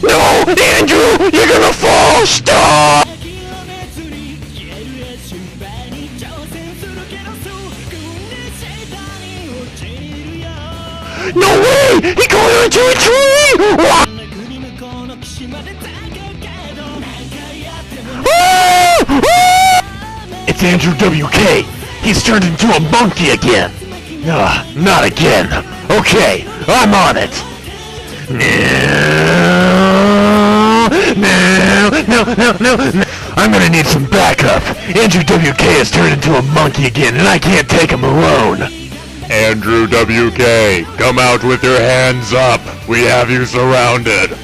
No, Andrew, you're gonna fall! Stop! No way! He called her into a tree! What? It's Andrew WK! He's turned into a monkey again! Not again! Okay, I'm on it! No! I'm gonna need some backup! Andrew WK has turned into a monkey again, and I can't take him alone! Andrew WK, come out with your hands up! We have you surrounded!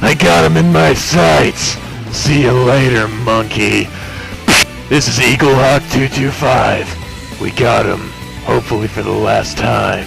I got him in my sights! See you later, monkey! This is Eagle Hawk 225. We got him, hopefully for the last time.